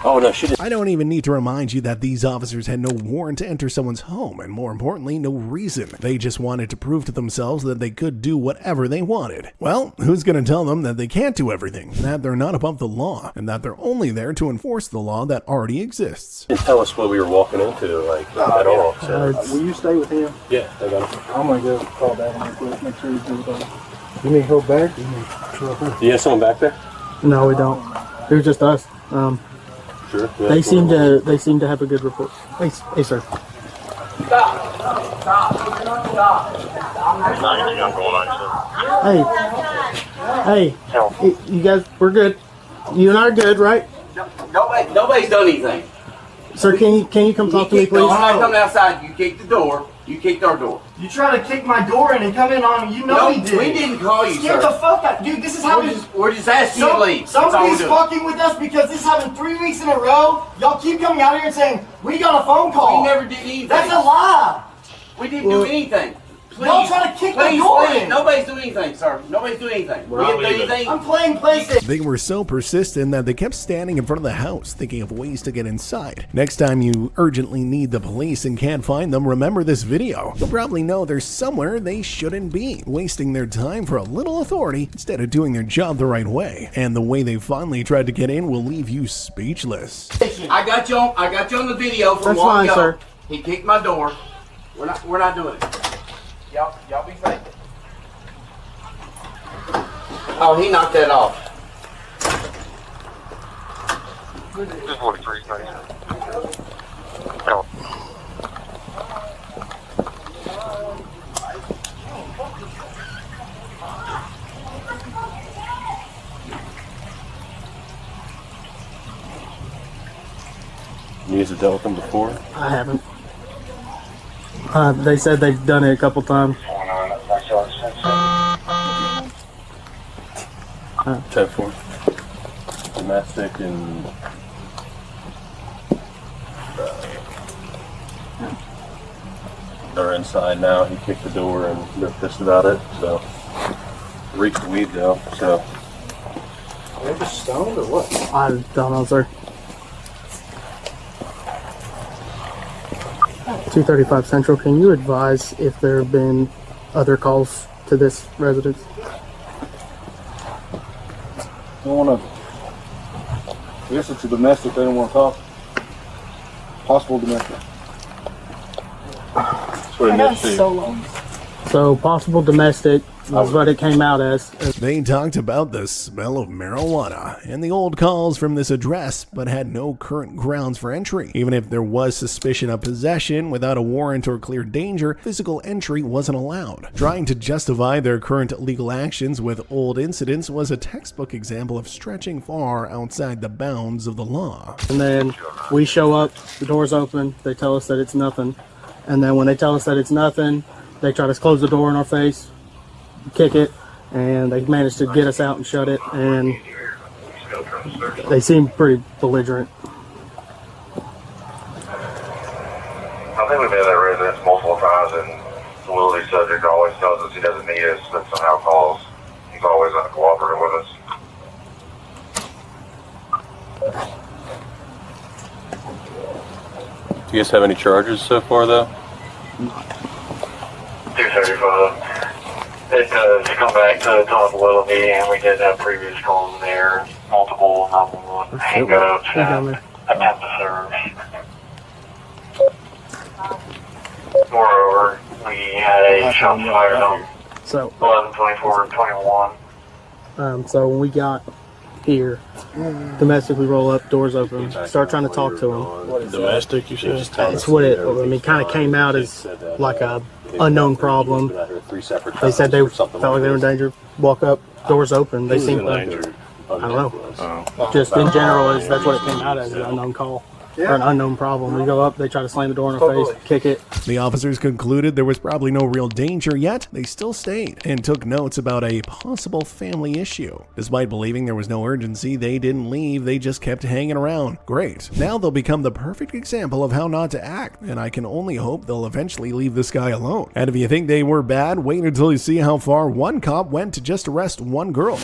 Oh no, she didn't. I don't even need to remind you that these officers had no warrant to enter someone's home, and more importantly, no reason. They just wanted to prove to themselves that they could do whatever they wanted. Well, who's going to tell them that they can't do everything, that they're not above the law, and that they're only there to enforce the law that already exists? Didn't tell us what we were walking into, at all. So. Will you stay with him? Yeah, I got it. I'm gonna go call back real quick, make sure he's good. You need help back? You need Do you have someone back there? No, we don't. It was just us. Sure. They seem to have a good report. Hey sir. Hey, you guys, we're good. You and I are good, right? Nobody's done anything. Sir, can you come talk to me, please? Somebody come outside. You kicked the door. You kicked our door. You try to kick my door in and come in on me. You know he did. We didn't call you, Scared sir. the fuck out. Dude, this is happening. We're just asking you to leave. Somebody's fucking with us because this happened 3 weeks in a row. Y'all keep coming out here and saying, we got a phone call. We never did anything. That's a lie. We didn't do anything. Please, Y'all try to kick the door in. Nobody's doing anything, sir. Nobody's doing anything. We didn't do anything. I'm playing PlayStation. They were so persistent that they kept standing in front of the house, thinking of ways to get inside. Next time you urgently need the police and can't find them, remember this video. You'll probably know there's somewhere they shouldn't be, wasting their time for a little authority instead of doing their job the right way. And the way they finally tried to get in will leave you speechless. I got you on the video from That's long fine, ago. sir. He kicked my door. We're not doing it. Y'all be safe. Oh, he knocked that off. This is 43, You guys have dealt with them before? I haven't. They said they've done it a couple times. 10-4. Domestic and they're inside now. He kicked the door and they're pissed about it. So reached the weed though. So They're just stoned or what? I don't know, sir. 235 Central, can you advise if there have been other calls to this residence? They don't want to. I guess it's a domestic. They don't want to talk. Possible domestic. that's what it meant to. So possible domestic was what it came out as. They talked about the smell of marijuana and the old calls from this address, but had no current grounds for entry. Even if there was suspicion of possession without a warrant or clear danger, physical entry wasn't allowed. Trying to justify their current legal actions with old incidents was a textbook example of stretching far outside the bounds of the law. And then we show up, the door's open, they tell us that it's nothing. And then when they tell us that it's nothing, they try to close the door in our face, kick it, and they managed to get us out and shut it, and they seem pretty belligerent. I think we've been at that residence multiple times, and the Willie subject always tells us he doesn't need us, but somehow calls. He's always uncooperative with us. Do you guys have any charges so far though? 235. It does come back to the top level meeting, and we did have previous calls in there, multiple 911 hang-ups and attempt to serve. Moreover, we had a shot fired on 11/24/21. So when we got here, domestic, we roll up, doors open, start trying to talk to them. Domestic, you said? That's what it, kind of came out as like a unknown problem. They said they felt like they were in danger. Walk up, doors open. They seemed like, I don't know. Just in general, that's what it came out as, an unknown call. Or an unknown problem. We go up, they try to slam the door in our face, kick it. The officers concluded there was probably no real danger, yet they still stayed and took notes about a possible family issue. Despite believing there was no urgency, they didn't leave, they just kept hanging around. Great. Now they'll become the perfect example of how not to act, and I can only hope they'll eventually leave this guy alone. And if you think they were bad, wait until you see how far one cop went to just arrest one girl.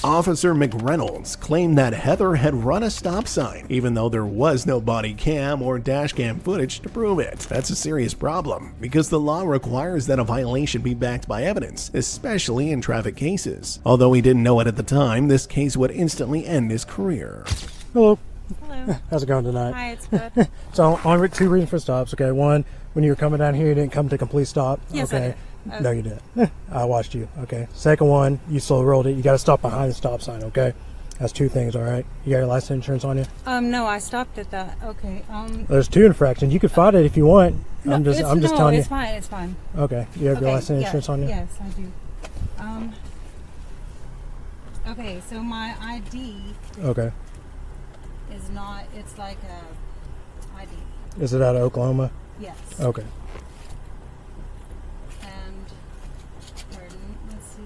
Officer McReynolds claimed that Heather had run a stop sign, even though there was no body cam or dash cam footage to prove it. That's a serious problem, because the law requires that a violation be backed by evidence, especially in traffic cases. Although he didn't know it at the time, this case would instantly end his career. Hello. Hello. How's it going tonight? Hi, it's good. So, on two reasons for stops. Okay, one, when you were coming down here, you didn't come to complete stop. Yes, okay. I did. No, you didn't. I watched you. Okay. Second one, you slow rolled it. You got to stop behind the stop sign. Okay. That's two things. All right. You got your license insurance on you? No, I stopped at that. Okay. There's two infractions. You could fight it if you want. No, I'm just telling you. It's fine. It's fine. Okay. You have your license insurance on you? Yes, I do. Okay. So my ID. Okay. Is not. It's like a ID. Is it out of Oklahoma? Yes. Okay. Let's see.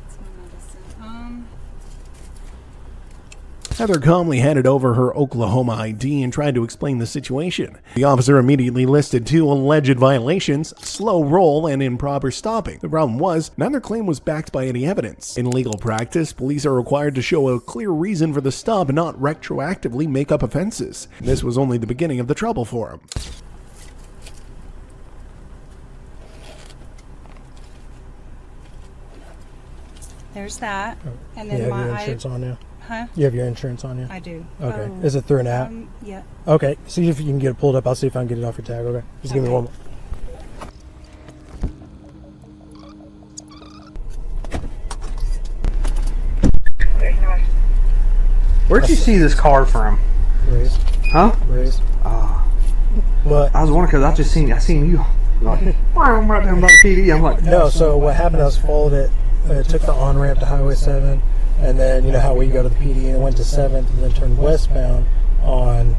It's my medicine. Heather calmly handed over her Oklahoma ID and tried to explain the situation. The officer immediately listed 2 alleged violations: slow roll and improper stopping. The problem was, neither claim was backed by any evidence. In legal practice, police are required to show a clear reason for the stop and not retroactively make up offenses. This was only the beginning of the trouble for him. There's that. And You then have your insurance on you? Huh? You have your insurance on you? I do. Okay. Is it through an app? Yeah. Okay. See if you can get it pulled up. I'll see if I can get it off your tag. Okay. Just give me one more. Where'd you see this car from? Raised. Huh? Raised. But I was wondering because I seen you. Like, I'm right down by the PD. I'm like, no. So what happened? I was followed it. Took the on ramp to Highway 7, and then you know how we go to the PD and went to 7th, and then turned westbound on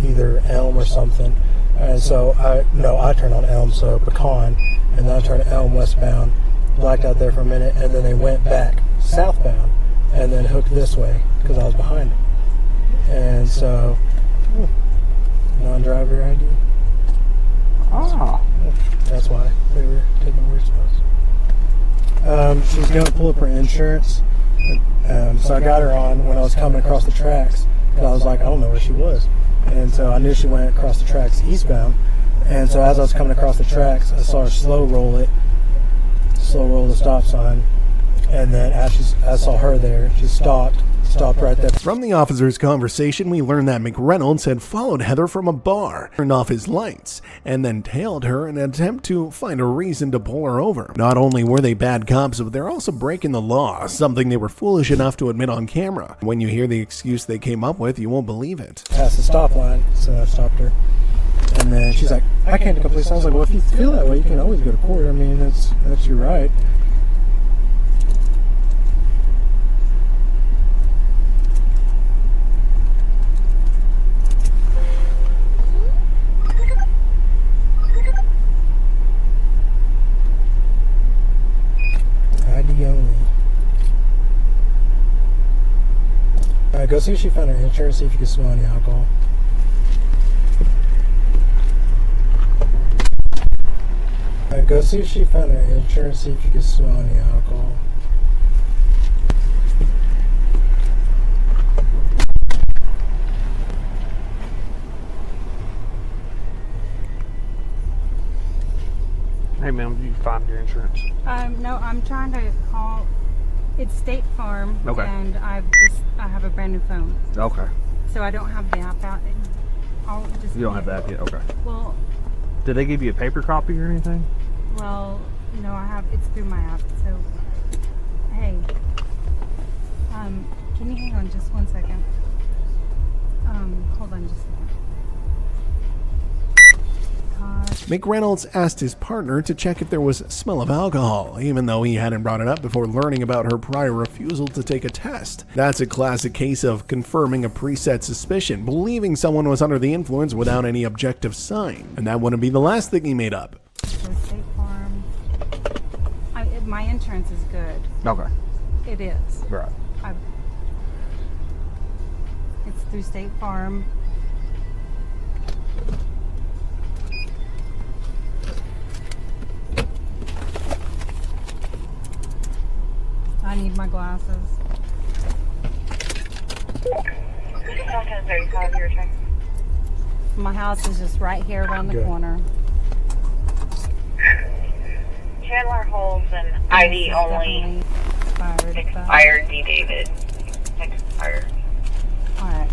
either Elm or something. And so I turned on Elm, so Pecan, and then I turned Elm westbound, blacked out there for a minute, and then they went back southbound, and then hooked this way because I was behind them. And so, non-driver ID. That's why they were taking weird spots. She's going to pull up her insurance. So I got her on when I was coming across the tracks. Because I was like, I don't know where she was. And so I knew she went across the tracks eastbound. And so as I was coming across the tracks, I saw her slow roll the stop sign. And then as I saw her there, she stopped right there. From the officer's conversation, we learned that McReynolds had followed Heather from a bar, turned off his lights, and then tailed her in an attempt to find a reason to pull her over. Not only were they bad cops, but they're also breaking the law, something they were foolish enough to admit on camera. When you hear the excuse they came up with, you won't believe it. Past the stop line, so I stopped her. And then she's like, I can't complete. So I was like, well, if you feel that way, you can always go to court. I mean, that's your right. ID only. Alright, go see if she found her insurance, see if you can smell any alcohol. Alright, go see if she found her insurance, see if you can smell any alcohol. hey ma'am, did you find your insurance? No, I'm trying to call. It's State Farm. Okay. And I have a brand new phone. Okay. So I don't have the app out. You don't have the app yet? Okay. Well. Did they give you a paper copy or anything? Well, no, it's through my app. So, hey, can you hang on just 1 second? Hold on just a second. McReynolds asked his partner to check if there was smell of alcohol, even though he hadn't brought it up before learning about her prior refusal to take a test. That's a classic case of confirming a preset suspicion, believing someone was under the influence without any objective sign. And that wouldn't be the last thing he made up. State Farm. My insurance is good. Okay. It is. Right. It's through State Farm. I need my glasses. My house is just right here around the corner. Chandler holds an ID only. Expired, D. David. Expired. Alright.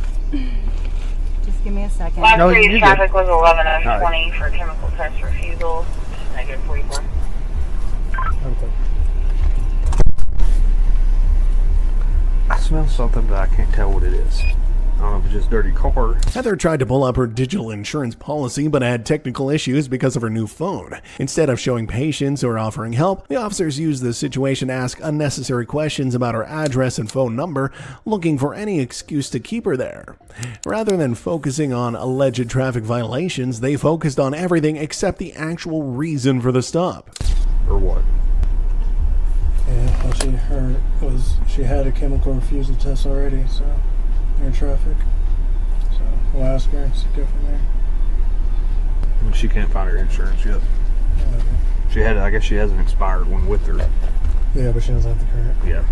Just give me a second. Last day's traffic was 11 of 20 for chemical test refusal. Negative 44. Okay. I smell something, but I can't tell what it is. I don't know if it's just dirty car. Heather tried to pull up her digital insurance policy, but had technical issues because of her new phone. Instead of showing patience or offering help, the officers used the situation to ask unnecessary questions about her address and phone number, looking for any excuse to keep her there. Rather than focusing on alleged traffic violations, they focused on everything except the actual reason for the stop. Or what? Yeah, all she heard was she had a chemical refusal test already, so. Air traffic. So we'll ask her and go from there. And she can't find her insurance yet. Okay. She had, I guess she has an expired one with her. Yeah, but she doesn't have the current. Yeah.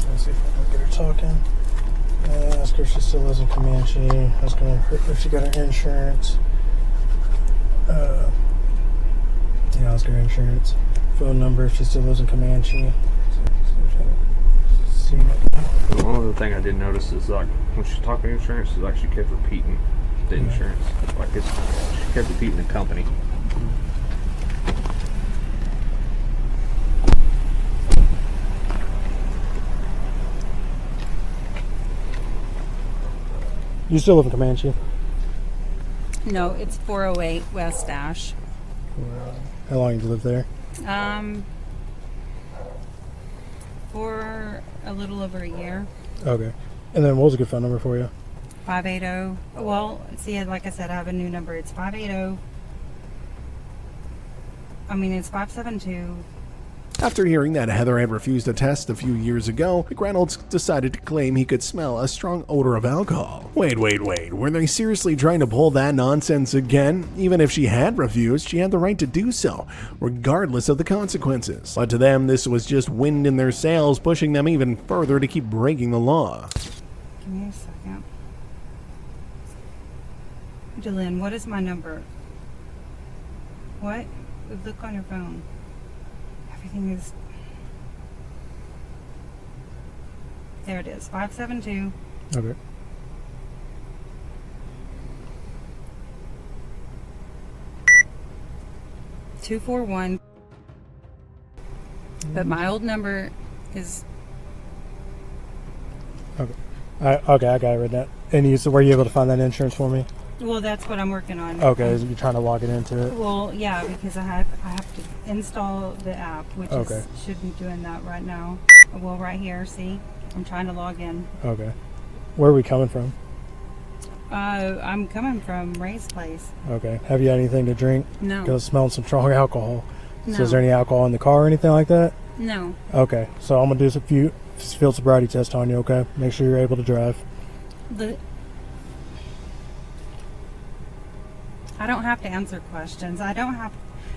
Let's see if I can get her talking. Ask her if she still lives in Comanche. Ask her if she got her insurance. Yeah, ask her insurance. Phone number if she still lives in Comanche. One other thing I did notice is like when she's talking insurance, is like she kept repeating the insurance. Like she kept repeating the company. You still live in Comanche? No, it's 408 West Ash. How long did you live there? For a little over a year. Okay. And then what was a good phone number for you? 580. Well, see, like I said, I have a new number. It's 580. It's 572. After hearing that Heather had refused a test a few years ago, McReynolds decided to claim he could smell a strong odor of alcohol. Wait. Were they seriously trying to pull that nonsense again? Even if she had refused, she had the right to do so, regardless of the consequences. But to them, this was just wind in their sails, pushing them even further to keep breaking the law. Give me a second. Jillian, what is my number? What? Look on your phone. Everything is... There it is. 572. Okay. $241. But my old number is... Okay. I got it right now. And were you able to find that insurance for me? Well, that's what I'm working on. Okay, you're trying to log it into it? Well, yeah, because I have to install the app, which should be doing that right now. Well, right here, see? I'm trying to log in. Okay. Where are we coming from? I'm coming from Ray's place. Okay. Have you had anything to drink? No. Because I'm smelling some strong alcohol. No. So is there any alcohol in the car or anything like that? No. Okay. So I'm going to do a few field sobriety tests on you, okay? Make sure you're able to drive. I don't have to answer questions. I don't have...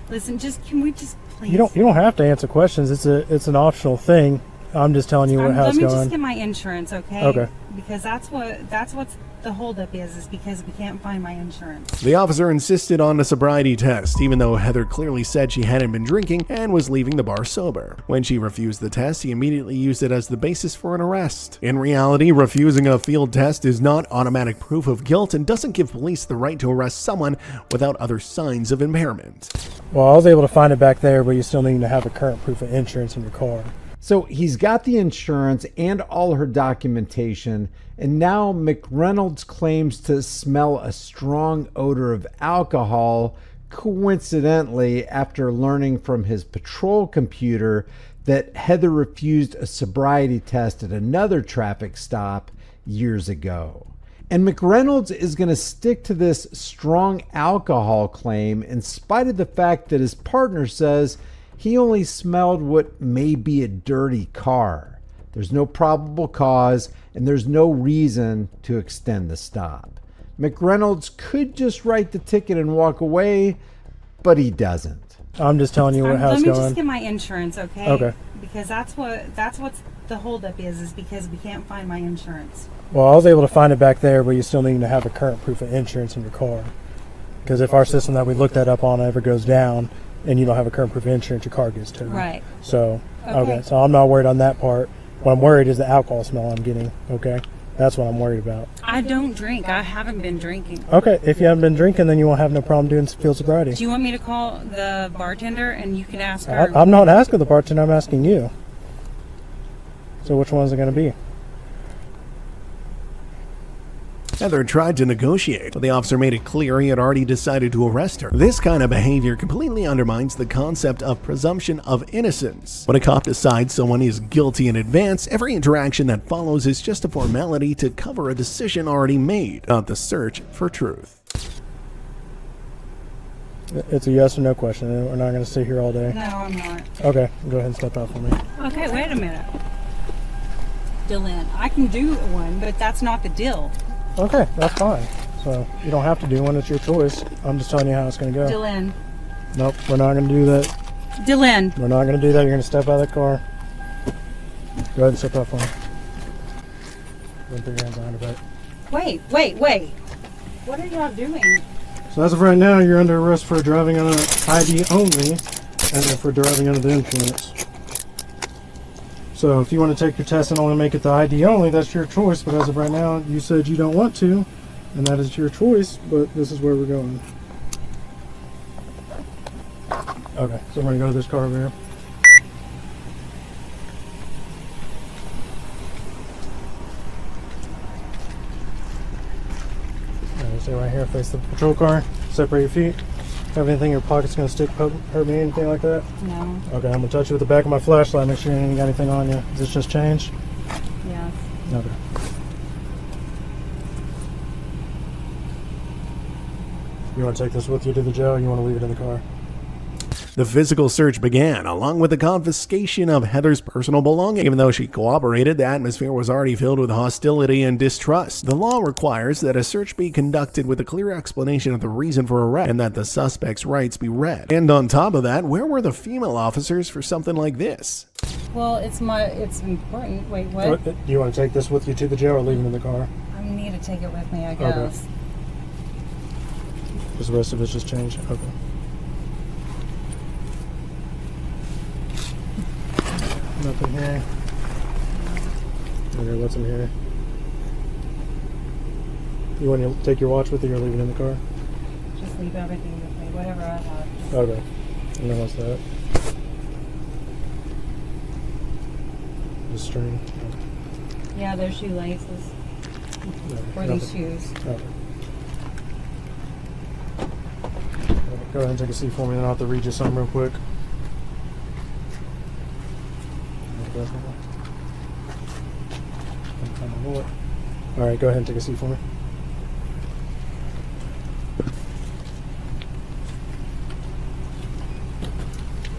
Listen, can we just please... You don't have to answer questions. It's an optional thing. I'm just telling you how it's going. Let me just get my insurance, okay? Okay. Because that's what's the holdup is because we can't find my insurance. The officer insisted on a sobriety test, even though Heather clearly said she hadn't been drinking and was leaving the bar sober. When she refused the test, he immediately used it as the basis for an arrest. In reality, refusing a field test is not automatic proof of guilt and doesn't give police the right to arrest someone without other signs of impairment. Well, I was able to find it back there, but you still need to have a current proof of insurance in your car. So he's got the insurance and all her documentation, and now McReynolds claims to smell a strong odor of alcohol, coincidentally after learning from his patrol computer that Heather refused a sobriety test at another traffic stop years ago. And McReynolds is going to stick to this strong alcohol claim in spite of the fact that his partner says he only smelled what may be a dirty car. There's no probable cause, and there's no reason to extend the stop. McReynolds could just write the ticket and walk away, but he doesn't. I'm just telling you how it's going. Let me just get my insurance, okay? Okay. Because that's what's the holdup is because we can't find my insurance. Well, I was able to find it back there, but you still need to have a current proof of insurance in your car. Because if our system that we looked that up on ever goes down, and you don't have a current proof of insurance, your car gets towed. Right. So, okay. So I'm not worried on that part. What I'm worried is the alcohol smell I'm getting, okay? That's what I'm worried about. I don't drink. I haven't been drinking. Okay, if you haven't been drinking, then you won't have no problem doing field sobriety. Do you want me to call the bartender and you can ask her? I'm not asking the bartender, I'm asking you. So which one is it going to be? Heather tried to negotiate, but the officer made it clear he had already decided to arrest her. This kind of behavior completely undermines the concept of presumption of innocence. When a cop decides someone is guilty in advance, every interaction that follows is just a formality to cover a decision already made, not the search for truth. It's a yes or no question. We're not going to sit here all day. No, I'm not. Okay, go ahead and step out for me. Okay, wait a minute. Dylan, I can do one, but that's not the deal. Okay, that's fine. So you don't have to do one. It's your choice. I'm just telling you how it's going to go. Dylan. Nope, we're not going to do that. Dylan. We're not going to do that. You're going to step out of the car. Go ahead and step out for me. Go and put your hands behind your back. Wait. What are y'all doing? So as of right now, you're under arrest for driving on an ID only, and then for driving under the influence. So if you want to take your test and only make it the ID only, that's your choice. But as of right now, you said you don't want to, and that is your choice. But this is where we're going. Okay, so we're gonna go to this car over here. Stay right here, face the patrol car. Separate your feet. Have anything in your pockets gonna stick, poke, hurt me, anything like that? No. Okay, I'm gonna touch you with the back of my flashlight. Make sure you ain't got anything on you. Is this just changed? Yes. Okay. You want to take this with you to the jail, or you want to leave it in the car? The physical search began, along with the confiscation of Heather's personal belongings. Even though she cooperated, the atmosphere was already filled with hostility and distrust. The law requires that a search be conducted with a clear explanation of the reason for arrest, and that the suspect's rights be read. And on top of that, where were the female officers for something like this? Well, it's important. Wait, what? Do you want to take this with you to the jail, or leave it in the car? I need to take it with me, I guess. Okay. Does the rest of it's just changed? Okay. Nothing here. Okay, what's in here? You want to take your watch with you or leave it in the car? Just leave everything with me, whatever I have. Okay. And then what's that? The string. Yeah, they're shoelaces. For these shoes. Okay. Go ahead and take a seat for me, and I'll have to read you something real quick. Alright, go ahead and take a seat for me.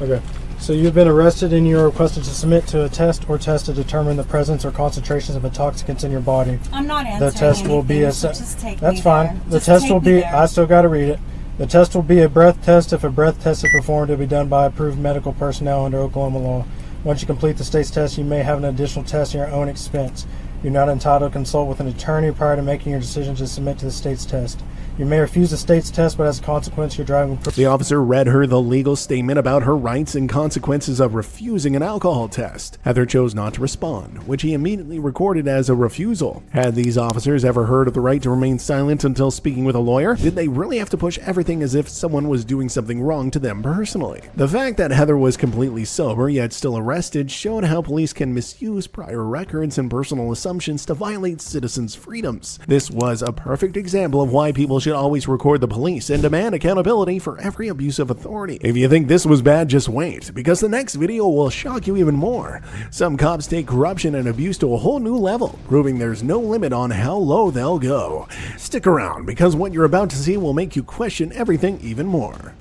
Okay, so you've been arrested and you're requested to submit to a test or test to determine the presence or concentrations of intoxicants in your body. I'm not answering The test will be a... so just take That's me fine. there. The Just test take will me be... there. I still got to read it. The test will be a breath test. If a breath test is performed, it will be done by approved medical personnel under Oklahoma law. Once you complete the state's test, you may have an additional test at your own expense. You're not entitled to consult with an attorney prior to making your decision to submit to the state's test. You may refuse the state's test, but as a consequence, you're driving... The officer read her the legal statement about her rights and consequences of refusing an alcohol test. Heather chose not to respond, which he immediately recorded as a refusal. Had these officers ever heard of the right to remain silent until speaking with a lawyer? Did they really have to push everything as if someone was doing something wrong to them personally? The fact that Heather was completely sober yet still arrested showed how police can misuse prior records and personal assumptions to violate citizens' freedoms. This was a perfect example of why people should always record the police and demand accountability for every abuse of authority. If you think this was bad, just wait, because the next video will shock you even more. Some cops take corruption and abuse to a whole new level, proving there's no limit on how low they'll go. Stick around, because what you're about to see will make you question everything even more.